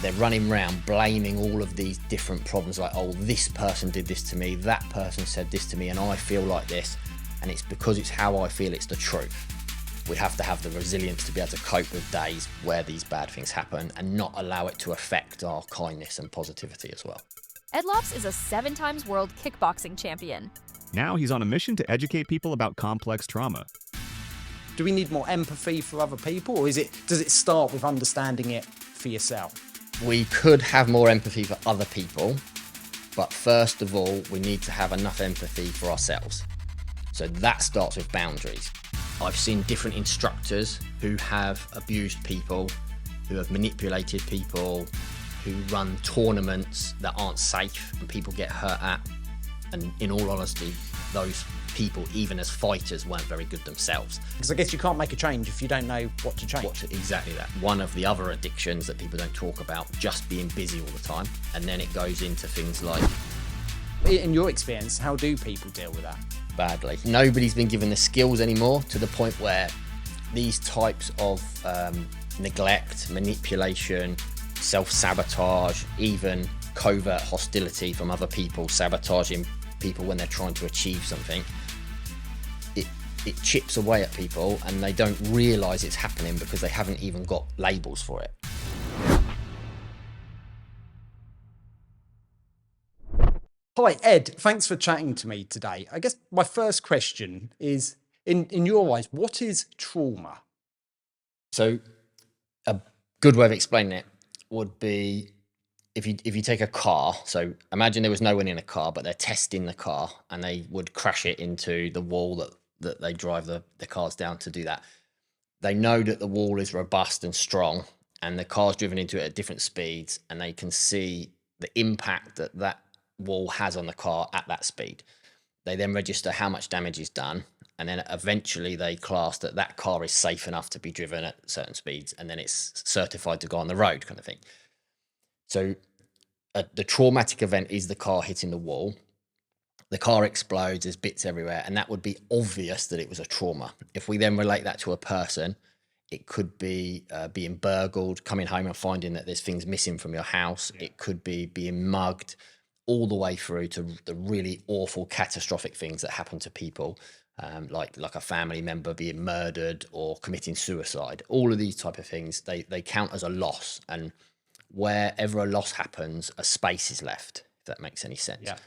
They're running around blaming all of these different problems, like, oh, this person did this to me, that person said this to me, and I feel like this, and it's because it's how I feel, it's the truth. We have to have the resilience to be able to cope with days where these bad things happen and not allow it to affect our kindness and positivity as well. Ed Lofts is a 7-time World Kickboxing Champion. Now he's on a mission to educate people about complex trauma. Do we need more empathy for other people, or does it start with understanding it for yourself? We could have more empathy for other people, but first of all, we need to have enough empathy for ourselves. So that starts with boundaries. I've seen different instructors who have abused people, who have manipulated people, who run tournaments that aren't safe and people get hurt at. And in all honesty, those people, even as fighters, weren't very good themselves. Because I guess you can't make a change if you don't know what to change. Exactly that. One of the other addictions that people don't talk about, just being busy all the time. And then it goes into things like... In your experience, how do people deal with that? Badly. Nobody's been given the skills anymore, to the point where these types of neglect, manipulation, self-sabotage, even covert hostility from other people, sabotaging people when they're trying to achieve something, it chips away at people, and they don't realise it's happening because they haven't even got labels for it. Hi, Ed. Thanks for chatting to me today. I guess my first question is, in your eyes, what is trauma? So a good way of explaining it would be if you take a car. So imagine there was no one in a car, but they're testing the car, and they would crash it into the wall that they drive the cars down to do that. They know that the wall is robust and strong, and the car's driven into it at different speeds, and they can see the impact that wall has on the car at that speed. They then register how much damage is done, and then eventually they class that car is safe enough to be driven at certain speeds, and then it's certified to go on the road, kind of thing. So the traumatic event is the car hitting the wall. The car explodes, there's bits everywhere, and that would be obvious that it was a trauma. If we then relate that to a person, it could be being burgled, coming home and finding that there's things missing from your house. Yeah. It could be being mugged, all the way through to the really awful, catastrophic things that happen to people, like a family member being murdered or committing suicide. All of these type of things, they count as a loss. And wherever a loss happens, a space is left, if that makes any sense. Yeah.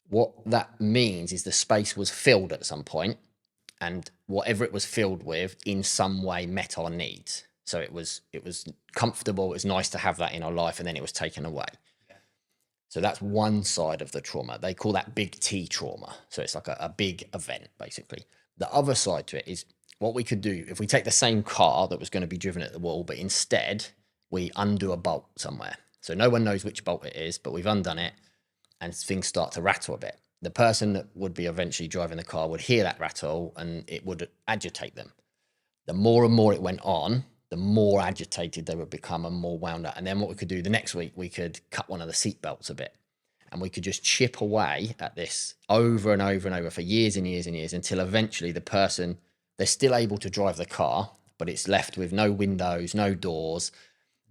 What that means is the space was filled at some point, and whatever it was filled with in some way met our needs. So it was comfortable, it was nice to have that in our life, and then it was taken away. Yeah. So that's one side of the trauma. They call that big T trauma. So it's like a big event, basically. The other side to it is what we could do if we take the same car that was going to be driven at the wall, but instead we undo a bolt somewhere. So no one knows which bolt it is, but we've undone it, and things start to rattle a bit. The person that would be eventually driving the car would hear that rattle, and it would agitate them. The more and more it went on, the more agitated they would become and more wound up. And then what we could do the next week, we could cut one of the seat belts a bit, and we could just chip away at this over and over and over for years and years and years, until eventually the person, they're still able to drive the car, but it's left with no windows, no doors,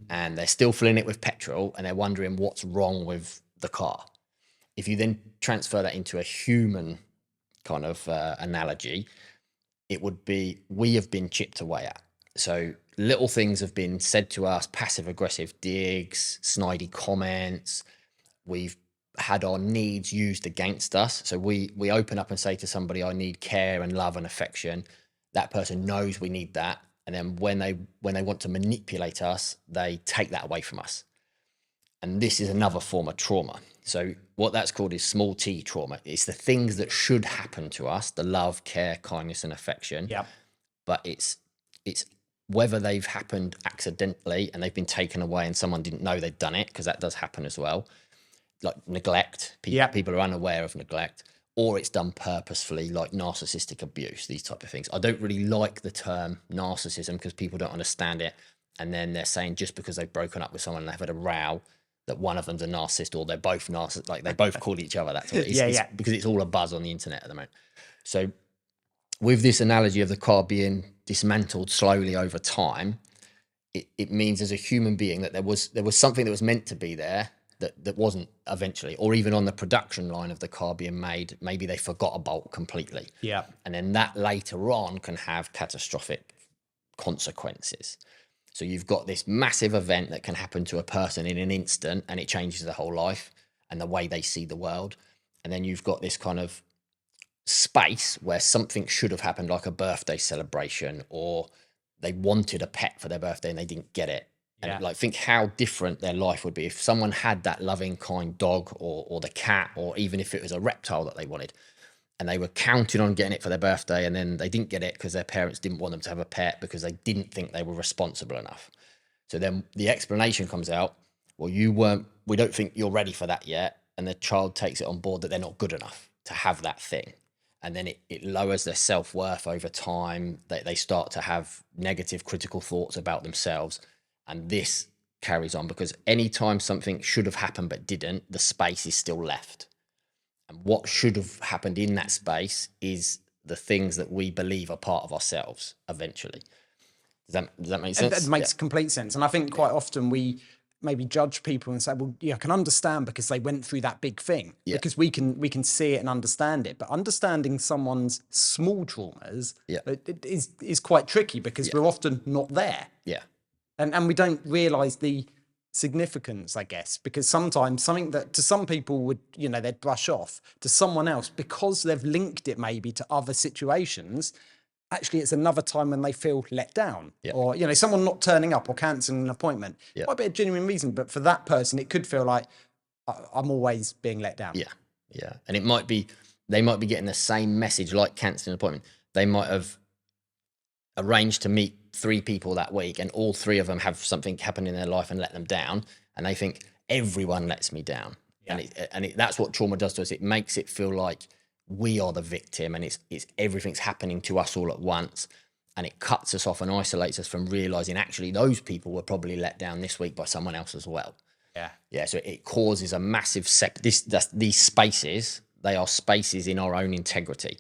and they're still filling it with petrol, and they're wondering what's wrong with the car. If you then transfer that into a human kind of analogy, it would be, we have been chipped away at. So little things have been said to us, passive aggressive digs, snidey comments. We've had our needs used against us. So we open up and say to somebody, I need care and love and affection. That person knows we need that. And then when they want to manipulate us, they take that away from us. And this is another form of trauma. So what that's called is small t trauma. It's the things that should happen to us, the love, care, kindness, and affection. Yeah. But it's whether they've happened accidentally and they've been taken away and someone didn't know they'd done it, because that does happen as well. Like neglect. People are unaware of neglect. Or it's done purposefully, like narcissistic abuse, these type of things. I don't really like the term narcissism because people don't understand it. And then they're saying just because they've broken up with someone and they've had a row, that one of them's a narcissist, or they're both narcissists, like they both call each other that. It's because it's all a buzz on the internet at the moment. So with this analogy of the car being dismantled slowly over time, it means as a human being that there was something that was meant to be there that wasn't eventually, or even on the production line of the car being made, maybe they forgot a bolt completely. Yeah. And then that later on can have catastrophic consequences. So you've got this massive event that can happen to a person in an instant, and it changes their whole life and the way they see the world. And then you've got this kind of space where something should have happened, like a birthday celebration, or they wanted a pet for their birthday and they didn't get it. Yeah. And like, think how different their life would be if someone had that loving, kind dog, or the cat, or even if it was a reptile that they wanted, and they were counting on getting it for their birthday, and then they didn't get it because their parents didn't want them to have a pet because they didn't think they were responsible enough. So then the explanation comes out, well, we don't think you're ready for that yet. And the child takes it on board that they're not good enough to have that thing. And then it lowers their self-worth over time. They start to have negative critical thoughts about themselves. And this carries on because anytime something should have happened but didn't, the space is still left. And what should have happened in that space is the things that we believe are part of ourselves eventually. Does that make sense? That makes complete sense. And I think quite often we maybe judge people and say, well, yeah, I can understand because they went through that big thing, because we can see it and understand it. But understanding someone's small traumas is quite tricky because we're often not there. Yeah. And we don't realize the significance, I guess, because sometimes something that to some people would, they'd brush off, to someone else, because they've linked it maybe to other situations, actually it's another time when they feel let down, or, someone not turning up or cancelling an appointment. Might be a genuine reason, but for that person, it could feel like I'm always being let down. Yeah. Yeah. And they might be getting the same message, like cancelling an appointment. They might have arranged to meet 3 people that week, and all 3 of them have something happen in their life and let them down, and they think everyone lets me down. And that's what trauma does to us. It makes it feel like we are the victim, and it's everything's happening to us all at once, and it cuts us off and isolates us from realizing actually those people were probably let down this week by someone else as well. So it causes a massive these spaces, they are spaces in our own integrity.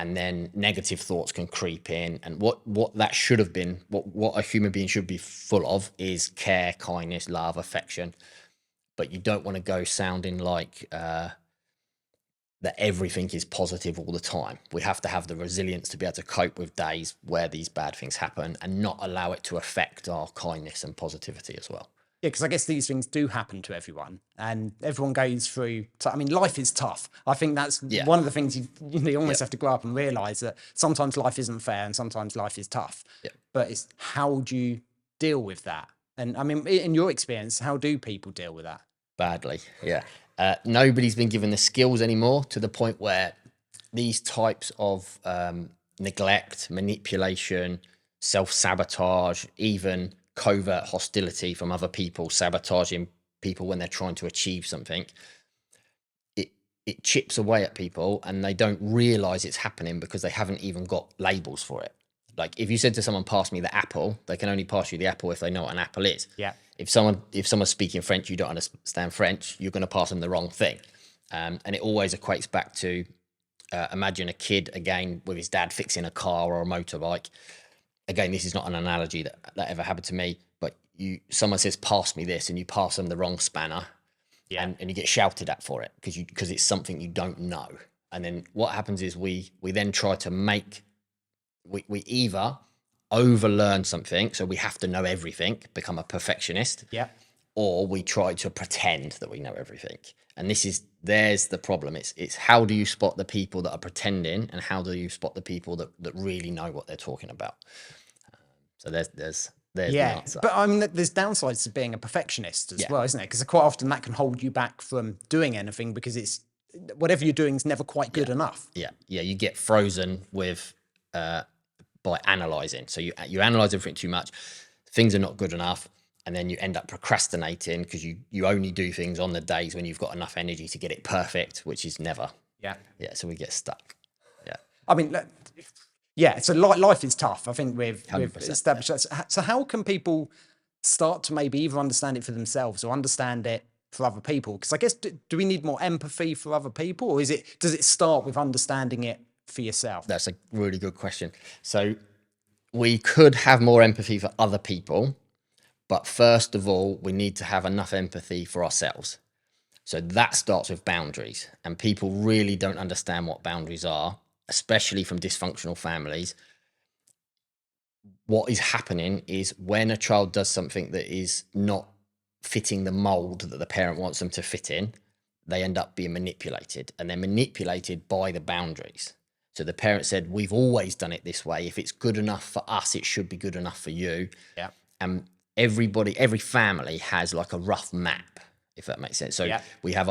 And then negative thoughts can creep in. And what that should have been, what a human being should be full of is care, kindness, love, affection. But you don't want to go sounding like that everything is positive all the time. We have to have the resilience to be able to cope with days where these bad things happen and not allow it to affect our kindness and positivity as well. Yeah, because I guess these things do happen to everyone, and everyone goes through. I mean, life is tough. I think that's one of the things you almost have to grow up and realize that sometimes life isn't fair and sometimes life is tough. But it's how do you deal with that? And I mean, in your experience, how do people deal with that? Badly, yeah. Nobody's been given the skills anymore to the point where these types of neglect, manipulation, self-sabotage, even covert hostility from other people, sabotaging people when they're trying to achieve something, it chips away at people, and they don't realize it's happening because they haven't even got labels for it. Like if you said to someone, pass me the apple, they can only pass you the apple if they know what an apple is. If someone's speaking French, you don't understand French, you're going to pass them the wrong thing. And it always equates back to imagine a kid again with his dad fixing a car or a motorbike. Again, this is not an analogy that ever happened to me, but someone says, pass me this, and you pass them the wrong spanner, and you get shouted at for it because it's something you don't know. And then what happens is we then try to we either overlearn something, so we have to know everything, become a perfectionist, or we try to pretend that we know everything. And there's the problem. It's how do you spot the people that are pretending, and how do you spot the people that really know what they're talking about? So there's the answer. But I mean, there's downsides to being a perfectionist as well, isn't it? Because quite often that can hold you back from doing anything because it's whatever you're doing is never quite good enough. You get frozen with by analyzing. So you analyze everything too much, things are not good enough, and then you end up procrastinating because you only do things on the days when you've got enough energy to get it perfect, which is never. So we get stuck. I mean, so life is tough. I think we've 100%. established that. So how can people start to maybe either understand it for themselves or understand it for other people? Because I guess, do we need more empathy for other people, or does it start with understanding it for yourself? That's a really good question. So we could have more empathy for other people, But first of all, we need to have enough empathy for ourselves. So that starts with boundaries, and people really don't understand what boundaries are, especially from dysfunctional families. What is happening is when a child does something that is not fitting the mold that the parent wants them to fit in, they end up being manipulated, and they're manipulated by the boundaries. So the parent said, we've always done it this way. If it's good enough for us, it should be good enough for you. Yeah. And every family has like a rough map, if that makes sense. So we have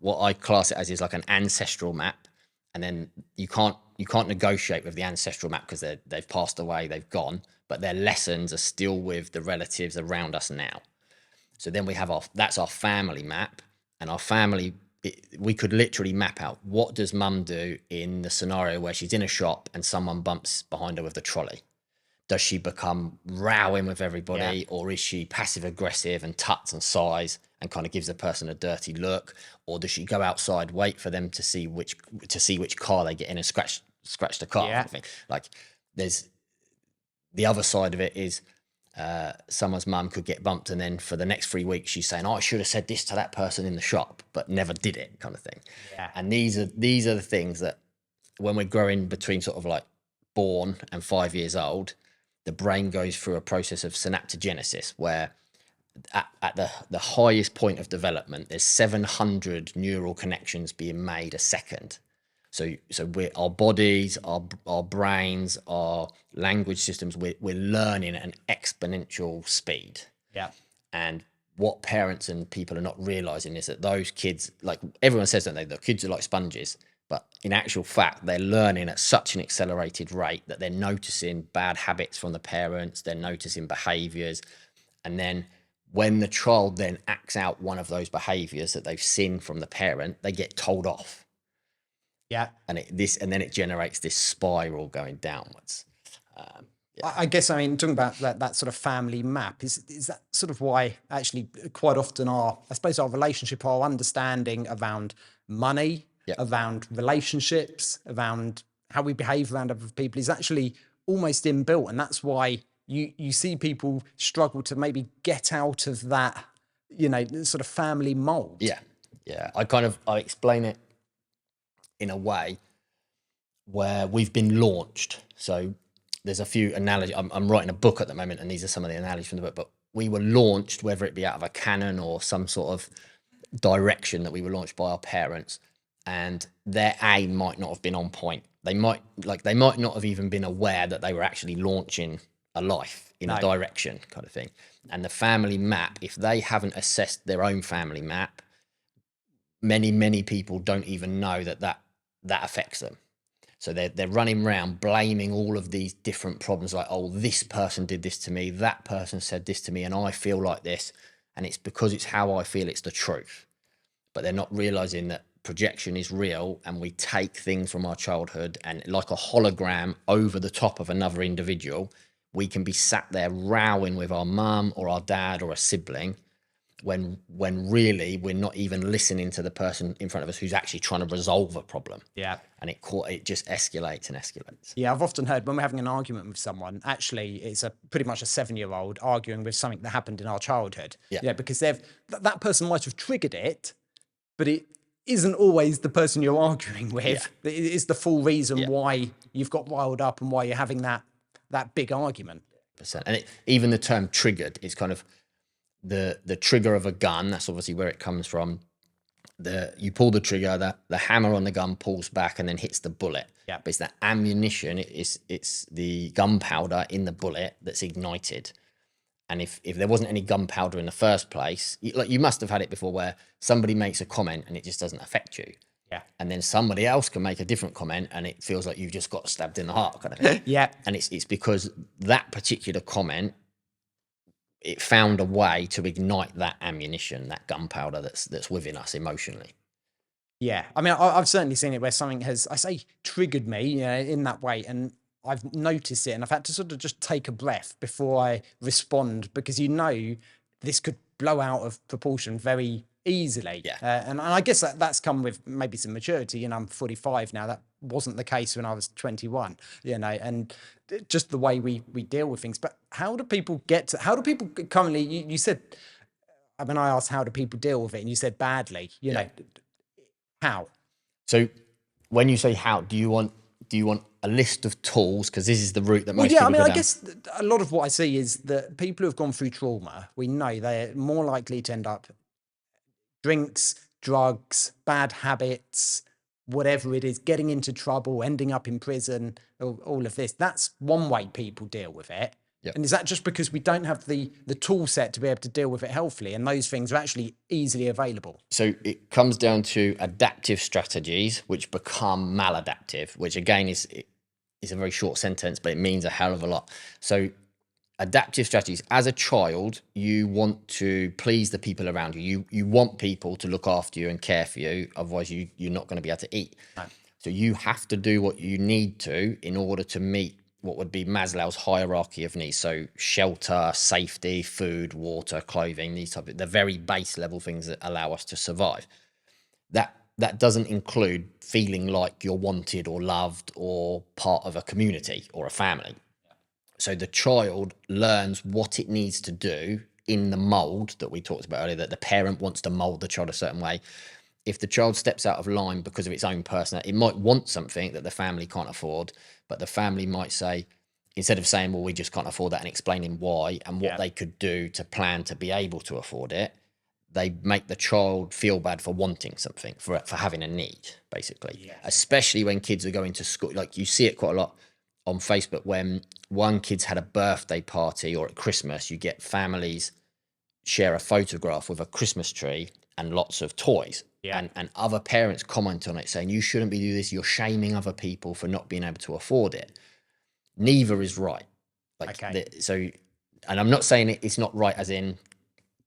what I class it as is like an ancestral map, and then you can't negotiate with the ancestral map because they've passed away, they've gone, but their lessons are still with the relatives around us now. So then we have that's our family map, and our family, we could literally map out, what does mum do in the scenario where she's in a shop and someone bumps behind her with the trolley? Does she become rowing with everybody, or is she passive aggressive and tuts and sighs and kind of gives the person a dirty look? Or does she go outside, wait for them to see which car they get in and scratch the car? Yeah. Like there's the other side of it is someone's mum could get bumped, and then for the next 3 weeks she's saying, oh, I should have said this to that person in the shop, but never did it, kind of thing. Yeah. And these are the things that when we're growing between sort of like born and 5 years old, the brain goes through a process of synaptogenesis where at the highest point of development, there's 700 neural connections being made a second. So our bodies, our brains, our language systems, we're learning at an exponential speed. Yeah. And what parents and people are not realizing is that those kids, like everyone says, don't they, the kids are like sponges. But in actual fact, they're learning at such an accelerated rate that they're noticing bad habits from the parents, they're noticing behaviors. And then when the child then acts out one of those behaviors that they've seen from the parent, they get told off. Yeah. And then it generates this spiral going downwards. I guess, I mean, talking about that sort of family map, is that sort of why actually quite often our relationship, our understanding around money, around relationships, around how we behave around other people is actually almost inbuilt. And that's why you see people struggle to maybe get out of that, sort of family mold. Yeah. Yeah. I explain it in a way where we've been launched. So there's a few analogies. I'm writing a book at the moment, and these are some of the analogies from the book, but we were launched, whether it be out of a cannon or some sort of direction, that we were launched by our parents, and their aim might not have been on point. They might not have even been aware that they were actually launching a life in a direction, kind of thing. And the family map, if they haven't assessed their own family map, many people don't even know that affects them. So they're running around blaming all of these different problems, like, oh, this person did this to me, that person said this to me, and I feel like this, and it's because it's how I feel, it's the truth. But they're not realizing that projection is real, and we take things from our childhood, and like a hologram over the top of another individual, we can be sat there rowing with our mum or our dad or a sibling, when really we're not even listening to the person in front of us who's actually trying to resolve a problem. Yeah. And it just escalates and escalates. Yeah, I've often heard when we're having an argument with someone, actually it's pretty much a 7-year-old arguing with something that happened in our childhood. Yeah, because that person might have triggered it, but it isn't always the person you're arguing with. It is the full reason why you've got riled up and why you're having that big argument. And even the term triggered is kind of the trigger of a gun. That's obviously where it comes from. You pull the trigger, the hammer on the gun pulls back and then hits the bullet. Yeah. But it's that ammunition, it's the gunpowder in the bullet that's ignited. And if there wasn't any gunpowder in the first place, you must have had it before, where somebody makes a comment and it just doesn't affect you. Yeah. And then somebody else can make a different comment and it feels like you've just got stabbed in the heart, kind of thing. Yeah. And it's because that particular comment, it found a way to ignite that ammunition, that gunpowder that's within us emotionally. Yeah. I mean, I've certainly seen it where something has, I say, triggered me in that way. And I've noticed it and I've had to sort of just take a breath before I respond, because this could blow out of proportion very, easily. Yeah. And I guess that's come with maybe some maturity. You know, I'm 45 now. That wasn't the case when I was 21, you know, and just the way we deal with things. But how do people currently, you said, when I asked how do people deal with it, and you said badly, you know, how? So when you say how, do you want a list of tools? Because this is the route that most Yeah, I people mean, go I down. guess a lot of what I see is that people who have gone through trauma, we know they're more likely to end up drinks, drugs, bad habits, whatever it is, getting into trouble, ending up in prison, all of this. That's one way people deal with it. Yep. And is that just because we don't have the tool set to be able to deal with it healthily? And those things are actually easily available. So it comes down to adaptive strategies, which become maladaptive, which again is a very short sentence, but it means a hell of a lot. So adaptive strategies, as a child, you want to please the people around you. You want people to look after you and care for you. Otherwise, you're not going to be able to eat. No. So you have to do what you need to in order to meet what would be Maslow's hierarchy of needs. So shelter, safety, food, water, clothing, these type of the very base level things that allow us to survive. That doesn't include feeling like you're wanted or loved or part of a community or a family. So the child learns what it needs to do in the mold that we talked about earlier, that the parent wants to mold the child a certain way. If the child steps out of line because of its own personality, it might want something that the family can't afford, but the family might say, instead of saying, well, we just can't afford that, and explaining why and what they could do to plan to be able to afford it, they make the child feel bad for wanting something, for having a need, basically. Especially when kids are going to school. Like, you see it quite a lot on Facebook when one kid's had a birthday party, or at Christmas, you get families share a photograph with a Christmas tree and lots of toys. And other parents comment on it saying, you shouldn't be doing this, you're shaming other people for not being able to afford it. Neither is right. Like, and I'm not saying it's not right as in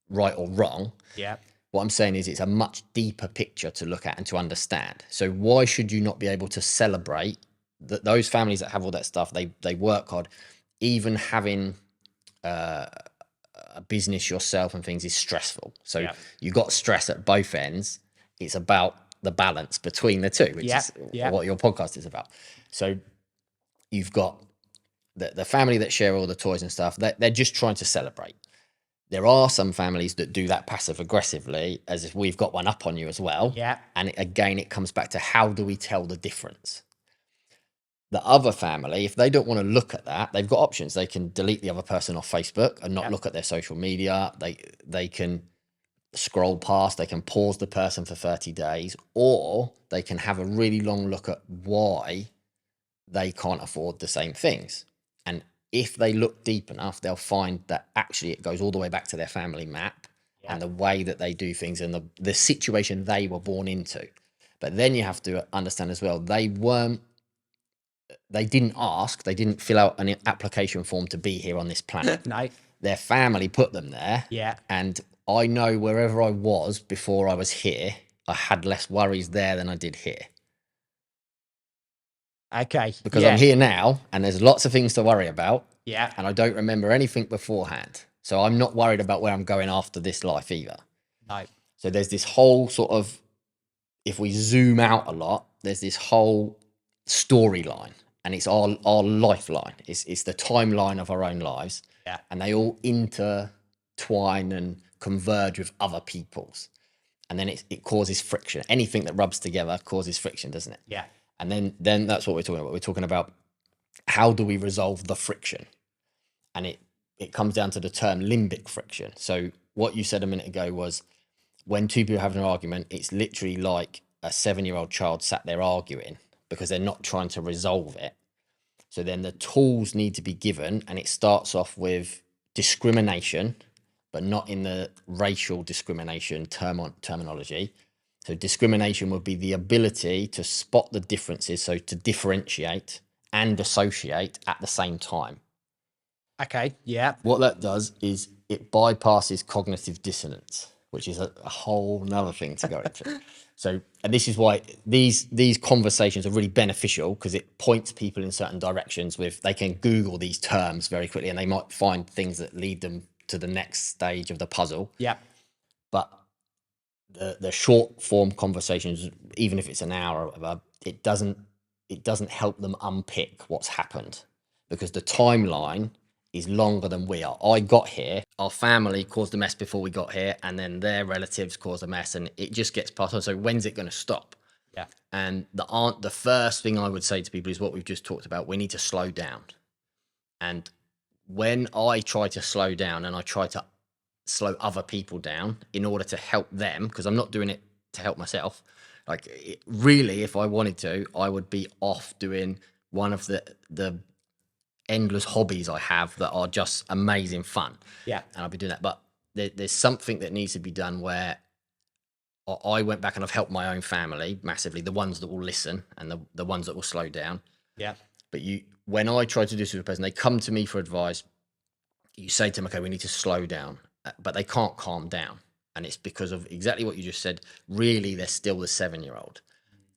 right or wrong. Yeah. What I'm saying is it's a much deeper picture to look at and to understand. So why should you not be able to celebrate that those families that have all that stuff, they work hard, even having a business yourself and things is stressful. So you got stress at both ends. It's about the balance between the two, which is what your podcast is about. So you've got the family that share all the toys and stuff. They're just trying to celebrate. There are some families that do that passive aggressively, as if we've got one up on you as well. Yeah. And again, it comes back to how do we tell the difference? The other family, if they don't want to look at that, they've got options. They can delete the other person off Facebook and not look at their social media. They can scroll past, they can pause the person for 30 days, or they can have a really long look at why they can't afford the same things. And if they look deep enough, they'll find that actually it goes all the way back to their family map and the way that they do things and the situation they were born into. But then you have to understand as well, they didn't ask, they didn't fill out an application form to be here on this planet. No. Their family put them there. Yeah. And I know wherever I was before I was here, I had less worries there than I did here. Okay. Because I'm here now and there's lots of things to worry about. Yeah. And I don't remember anything beforehand. So I'm not worried about where I'm going after this life either. No. So there's this whole sort of, if we zoom out a lot, there's this whole storyline, and it's our lifeline. It's the timeline of our own lives. Yeah. And they all intertwine and converge with other people's. And then it causes friction. Anything that rubs together causes friction, doesn't it? Yeah. And then that's what we're talking about. We're talking about how do we resolve the friction? And it comes down to the term limbic friction. So what you said a minute ago was when two people have an argument, it's literally like a 7-year-old child sat there arguing because they're not trying to resolve it. So then the tools need to be given, and it starts off with discrimination, but not in the racial discrimination terminology. So discrimination would be the ability to spot the differences, so to differentiate and associate at the same time. Okay. Yeah. What that does is it bypasses cognitive dissonance, which is a whole nother thing to go into. So, and this is why these conversations are really beneficial, because it points people in certain directions they can Google these terms very quickly and they might find things that lead them to the next stage of the puzzle. Yeah. But the short form conversations, even if it's an hour, it doesn't help them unpick what's happened, because the timeline is longer than we are. I got here, our family caused a mess before we got here, and then their relatives caused a mess, and it just gets passed on. So when's it going to stop? Yeah. And the first thing I would say to people is what we've just talked about. We need to slow down. And when I try to slow down and I try to slow other people down in order to help them, because I'm not doing it to help myself. Like, really, if I wanted to, I would be off doing one of the endless hobbies I have that are just amazing fun. Yeah. And I'll be doing that. But there's something that needs to be done where I went back and I've helped my own family massively, the ones that will listen and the ones that will slow down. Yeah. But when I try to do this with a person, they come to me for advice. You say to them, okay, we need to slow down, but they can't calm down. And it's because of exactly what you just said. Really, they're still the 7-year-old.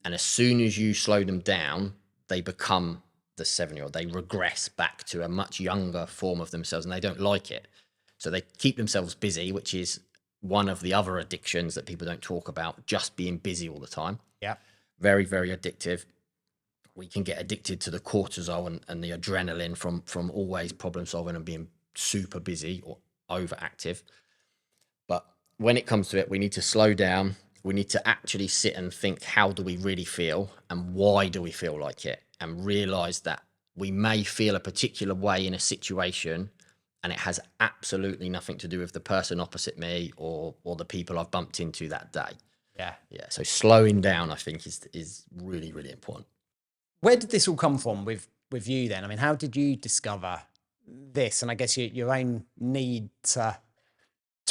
And as soon as you slow them down, they become the 7-year-old. They regress back to a much younger form of themselves, and they don't like it. So they keep themselves busy, which is one of the other addictions that people don't talk about, just being busy all the time. Yeah. Very, very addictive. We can get addicted to the cortisol and the adrenaline from always problem solving and being super busy or overactive. But when it comes to it, we need to slow down. We need to actually sit and think, how do we really feel and why do we feel like it? And realize that we may feel a particular way in a situation and it has absolutely nothing to do with the person opposite me or the people I've bumped into that day. Yeah. Yeah. So slowing down, I think, is really, really important. Where did this all come from with you then? I mean, how did you discover this? And I guess your own need to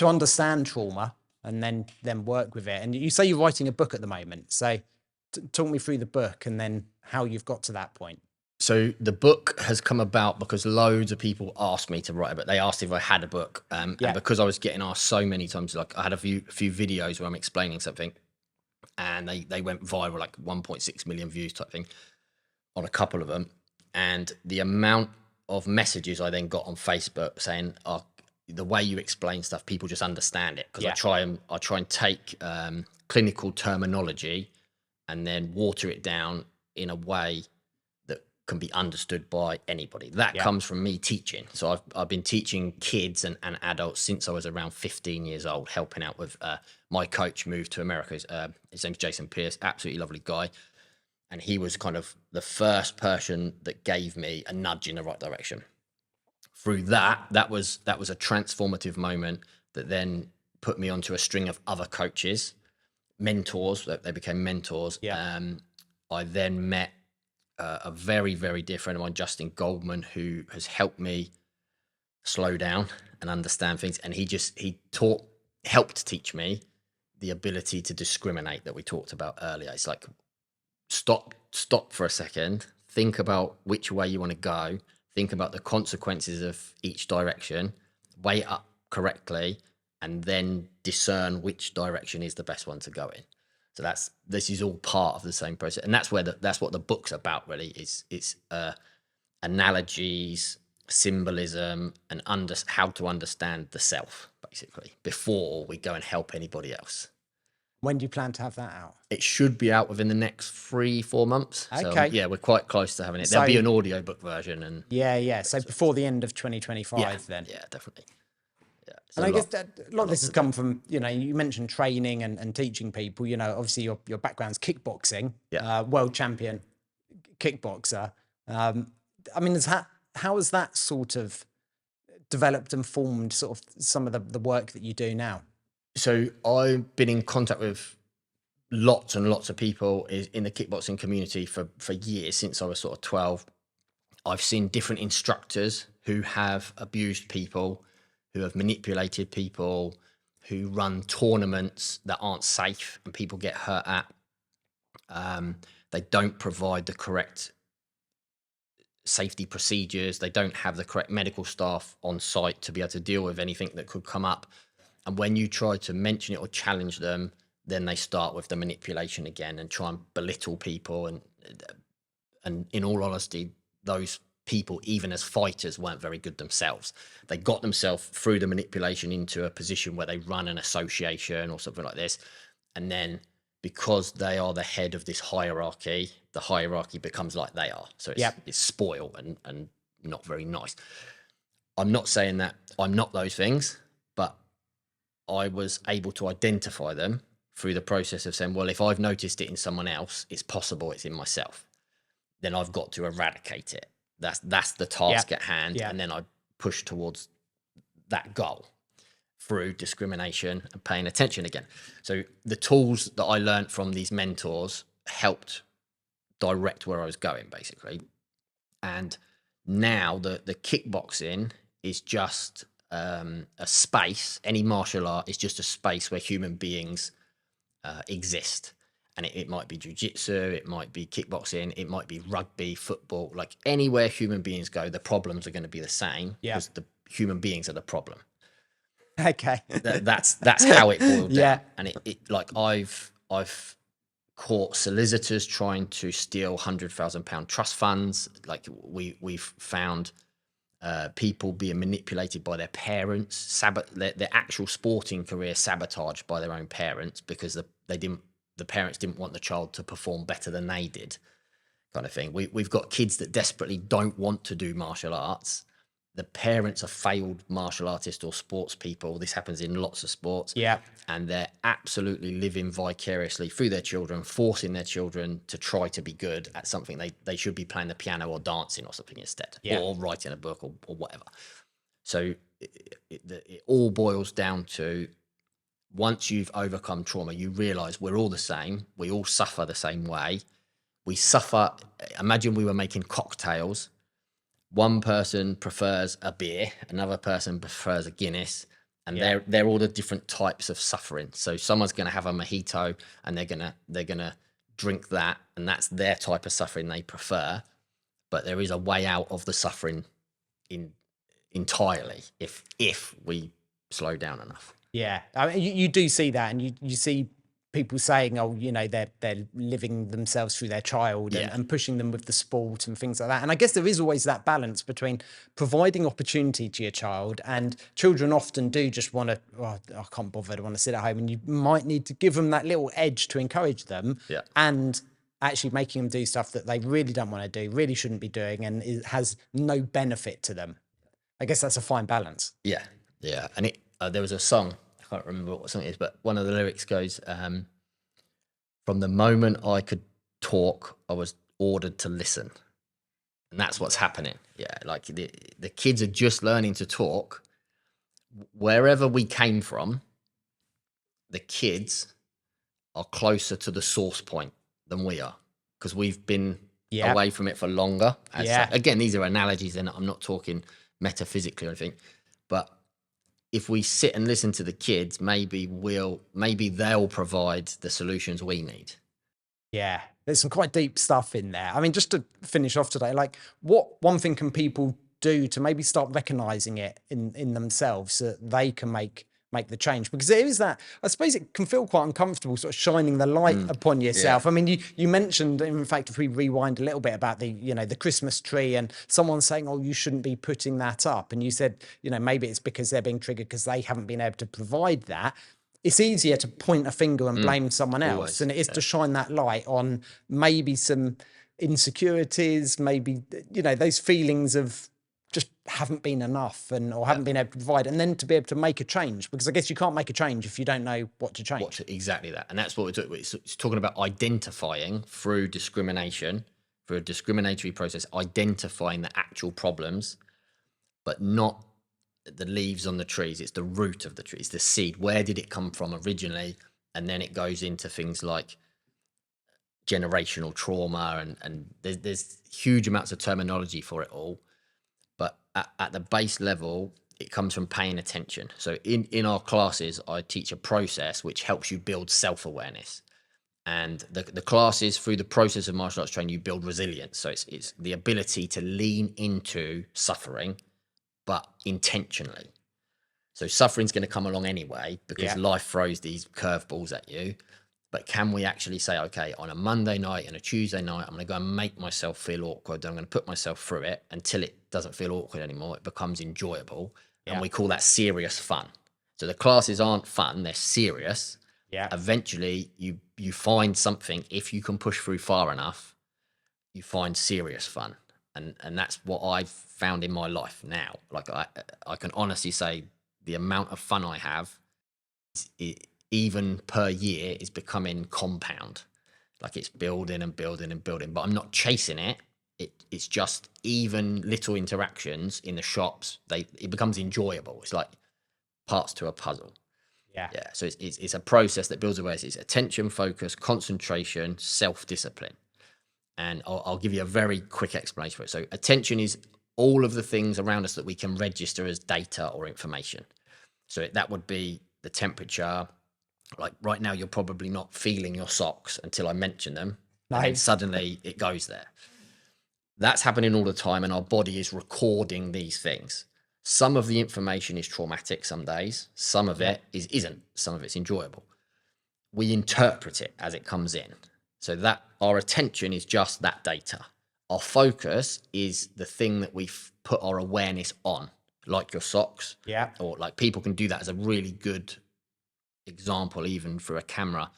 understand trauma and then work with it. And you say you're writing a book at the moment. So talk me through the book and then how you've got to that point. So the book has come about because loads of people asked me to write a book. They asked if I had a book. And because I was getting asked so many times, like I had a few videos where I'm explaining something and they went viral, like 1.6 million views type thing on a couple of them. And the amount of messages I then got on Facebook saying, oh, the way you explain stuff, people just understand it. Because I try and take clinical terminology and then water it down in a way that can be understood by anybody. That comes from me teaching. So I've been teaching kids and adults since I was around 15 years old, helping out with my coach moved to America. His name's Jason Pierce, absolutely lovely guy. And he was kind of the first person that gave me a nudge in the right direction. Through that was a transformative moment that then put me onto a string of other coaches, mentors. They became mentors. I then met a very, very dear friend of mine, Justin Goldman, who has helped me slow down and understand things. And he helped teach me the ability to discriminate that we talked about earlier. It's like, stop for a second, think about which way you want to go, think about the consequences of each direction, weigh it up correctly, and then discern which direction is the best one to go in. So this is all part of the same process, and that's what the book's about. Really, it's analogies, symbolism, and how to understand the self, basically, before we go and help anybody else. When do you plan to have that out? It should be out within the next 3-4 months. Okay. So, we're quite close to having it. There'll be an audiobook version. And So before the end of 2025 then? Yeah, definitely. Yeah. And I guess that a lot of this has come from, you mentioned training and teaching people, obviously your background's kickboxing, world champion kickboxer. I mean, how has that sort of developed and formed sort of some of the work that you do now? So I've been in contact with lots and lots of people in the kickboxing community for years, since I was sort of 12. I've seen different instructors who have abused people, who have manipulated people, who run tournaments that aren't safe and people get hurt at. They don't provide the correct safety procedures. They don't have the correct medical staff on site to be able to deal with anything that could come up. And when you try to mention it or challenge them, then they start with the manipulation again and try and belittle people. And in all honesty, those people, even as fighters, weren't very good themselves. They got themselves through the manipulation into a position where they run an association or something like this. And then because they are the head of this hierarchy, the hierarchy becomes like they are. So it's spoiled and not very nice. I'm not saying that I'm not those things, but I was able to identify them through the process of saying, well, if I've noticed it in someone else, it's possible it's in myself. Then I've got to eradicate it. That's the task at hand. And then I push towards that goal through discrimination and paying attention again. So the tools that I learned from these mentors helped direct where I was going, basically. And now the kickboxing is just a space. Any martial art is just a space where human beings exist. And it might be jiu-jitsu, it might be kickboxing, it might be rugby, football. Like anywhere human beings go, the problems are going to be the same because the human beings are the problem. Okay. That's how it boiled down. And it like I've caught solicitors trying to steal £100,000 trust funds. Like we've found people being manipulated by their parents, their actual sporting career sabotaged by their own parents because the parents didn't want the child to perform better than they did, kind of thing. We've got kids that desperately don't want to do martial arts. The parents are failed martial artists or sports people. This happens in lots of sports. Yeah. And they're absolutely living vicariously through their children, forcing their children to try to be good at something they should be playing the piano or dancing or something instead, or writing a book or whatever. So it all boils down to, once you've overcome trauma, you realize we're all the same. We all suffer the same way. We suffer. Imagine we were making cocktails. One person prefers a beer, another person prefers a Guinness, and they're all the different types of suffering. So someone's going to have a mojito, and they're gonna drink that, and that's their type of suffering they prefer. But there is a way out of the suffering entirely if we slow down enough. Yeah, I mean, you do see that, and you see people saying, oh, you know, they're living themselves through their child and pushing them with the sport and things like that. And I guess there is always that balance between providing opportunity to your child, and children often do just want to, oh, I can't bother, I want to sit at home, and you might need to give them that little edge to encourage them and actually making them do stuff that they really don't want to do, really shouldn't be doing, and it has no benefit to them. I guess that's a fine balance. Yeah. And there was a song, I can't remember what song it is, but one of the lyrics goes, from the moment I could talk, I was ordered to listen. And that's what's happening. Yeah, like the kids are just learning to talk. Wherever we came from, the kids are closer to the source point than we are, because we've been away from it for longer. Again, these are analogies, and I'm not talking metaphysically or anything, but if we sit and listen to the kids, maybe they'll provide the solutions we need. Yeah, there's some quite deep stuff in there. I mean, just to finish off today, like, what one thing can people do to maybe start recognizing it in themselves so that they can make the change? Because there is that, I suppose it can feel quite uncomfortable sort of shining the light upon yourself. I mean, you mentioned, in fact, if we rewind a little bit about the Christmas tree and someone saying, oh, you shouldn't be putting that up. And you said, maybe it's because they're being triggered because they haven't been able to provide that. It's easier to point a finger and blame someone else than it is to shine that light on maybe some insecurities, maybe, those feelings of just haven't been enough or haven't been able to provide, and then to be able to make a change, because I guess you can't make a change if you don't know what to change. Exactly that. And that's what we're talking. It's talking about identifying through discrimination, through a discriminatory process, identifying the actual problems, but not the leaves on the trees. It's the root of the tree. It's the seed. Where did it come from originally? And then it goes into things like generational trauma, and there's huge amounts of terminology for it all. But at the base level, it comes from paying attention. So in our classes, I teach a process which helps you build self-awareness. And the classes, through the process of martial arts training, you build resilience. So it's the ability to lean into suffering, but intentionally. So suffering's going to come along anyway, because life throws these curveballs at you. But can we actually say, okay, on a Monday night and a Tuesday night, I'm going to go and make myself feel awkward. I'm going to put myself through it until it doesn't feel awkward anymore. It becomes enjoyable. And we call that serious fun. So the classes aren't fun, they're serious. Yeah. Eventually you find something. If you can push through far enough, you find serious fun. And that's what I've found in my life now. Like I can honestly say the amount of fun I have, even per year, is becoming compound. Like it's building and building and building, but I'm not chasing it. It's just even little interactions in the shops, it becomes enjoyable. It's like parts to a puzzle. Yeah. Yeah. So it's a process that builds awareness. It's attention, focus, concentration, self-discipline. And I'll give you a very quick explanation for it. So attention is all of the things around us that we can register as data or information. So that would be the temperature. Like right now, you're probably not feeling your socks until I mention them. And then Nice. suddenly it goes there. That's happening all the time. And our body is recording these things. Some of the information is traumatic some days. Some of it isn't. Some of it's enjoyable. We interpret it as it comes in. So that our attention is just that data. Our focus is the thing that we've put our awareness on, like your socks. Yeah. Or like people can do that as a really good example, even through a camera,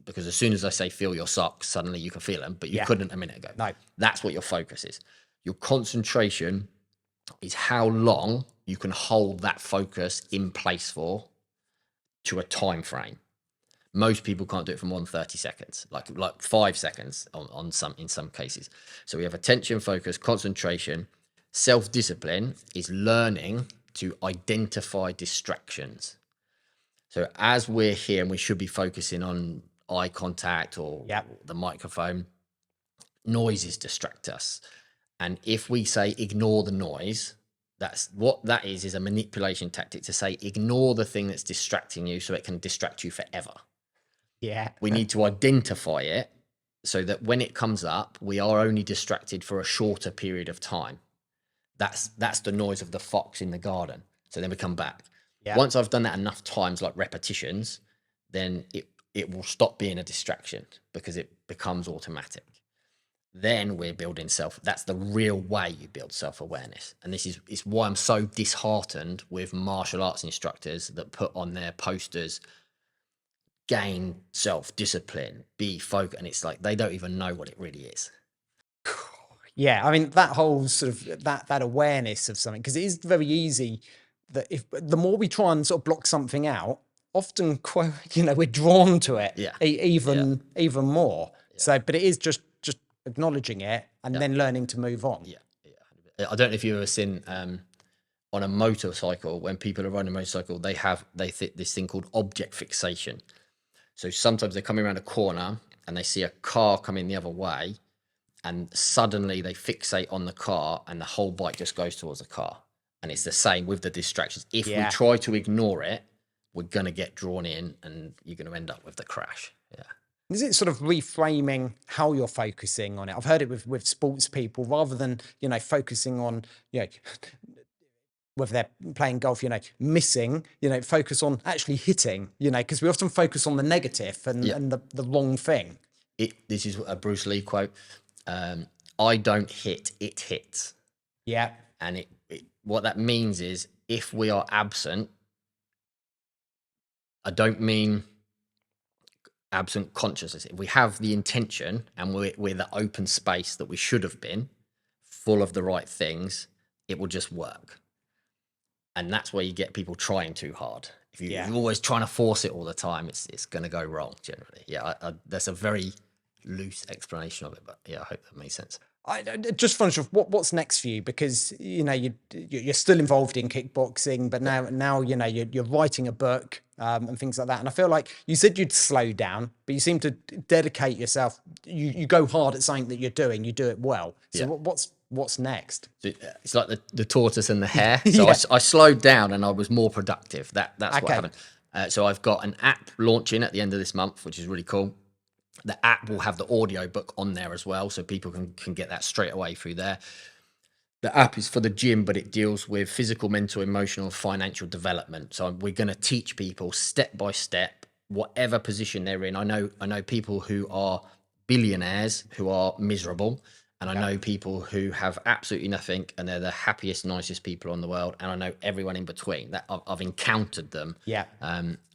because as soon as I say feel your socks, suddenly you can feel them, but you couldn't a minute ago. No. That's what your focus is. Your concentration is how long you can hold that focus in place for to a time frame. Most people can't do it for more than 30 seconds, like 5 seconds in some cases. So we have attention, focus, concentration. Self-discipline is learning to identify distractions. So as we're here and we should be focusing on eye contact or the microphone, noises distract us. And if we say ignore the noise, that's what that is a manipulation tactic to say ignore the thing that's distracting you so it can distract you forever. Yeah. We need to identify it so that when it comes up, we are only distracted for a shorter period of time. That's the noise of the fox in the garden. So then we come back. Yeah. Once I've done that enough times, like repetitions, then it will stop being a distraction because it becomes automatic. Then we're building that's the real way you build self-awareness. And it's why I'm so disheartened with martial arts instructors that put on their posters, gain self-discipline, be focused. And it's like, they don't even know what it really is. Yeah. I mean, that whole sort of that awareness of something, because it is very easy that if the more we try and sort of block something out, often, we're drawn to it even more. So, but it is just acknowledging it and then learning to move on. I don't know if you've ever seen on a motorcycle, when people are riding a motorcycle, they this thing called object fixation. So sometimes they're coming around a corner and they see a car coming the other way, and suddenly they fixate on the car and the whole bike just goes towards the car. And it's the same with the distractions. If we try to ignore it, we're going to get drawn in and you're going to end up with the crash. Yeah. Is it sort of reframing how you're focusing on it? I've heard it with sports people, rather than, focusing on, whether they're playing golf, missing, focus on actually hitting, because we often focus on the negative and the wrong thing. This is a Bruce Lee quote. I don't hit, it hits. Yeah. And what that means is if we are absent, I don't mean absent consciousness. If we have the intention and we're the open space that we should have been, full of the right things, it will just work. And that's where you get people trying too hard. If you're always trying to force it all the time, it's going to go wrong generally. Yeah, that's a very loose explanation of it, but I hope that makes sense. I just finish off what's next for you, because you're still involved in kickboxing, but now you're writing a book and things like that. And I feel like you said you'd slow down, but you seem to dedicate yourself. You go hard at something that you're doing. You do it well. So what's next? It's like the tortoise and the hare. So I slowed down and I was more productive. That's what happened. So I've got an app launching at the end of this month, which is really cool. The app will have the audio book on there as well, so people can get that straight away through there. The app is for the gym, but it deals with physical, mental, emotional, financial development. So we're going to teach people step by step, whatever position they're in. I know people who are billionaires who are miserable, And I know people who have absolutely nothing, and they're the happiest, nicest people in the world. And I know everyone in between. That I've encountered them, Yeah.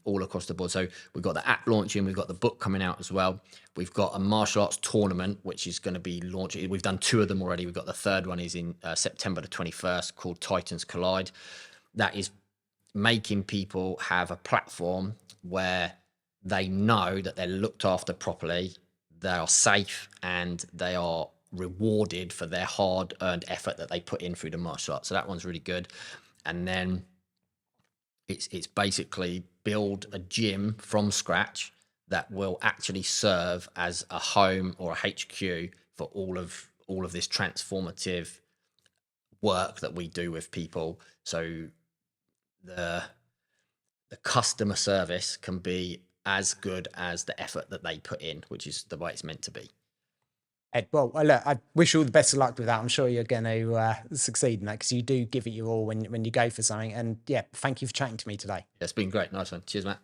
all across the board. So we've got the app launching, we've got the book coming out as well. We've got a martial arts tournament which is going to be launching. We've done 2 of them already. We've got the third one is in September the 21st, called Titans Collide. That is making people have a platform where they know that they're looked after properly, they are safe, and they are rewarded for their hard-earned effort that they put in through the martial arts. So that one's really good. And then it's basically build a gym from scratch that will actually serve as a home or a HQ for all of this transformative work that we do with people. So the customer service can be as good as the effort that they put in, which is the way it's meant to be. Ed, well, look, I wish you all the best of luck with that. I'm sure you're going to succeed in that, because you do give it your all when you go for something. And yeah, thank you for chatting to me today. It's been great. Nice one. Cheers, Matt.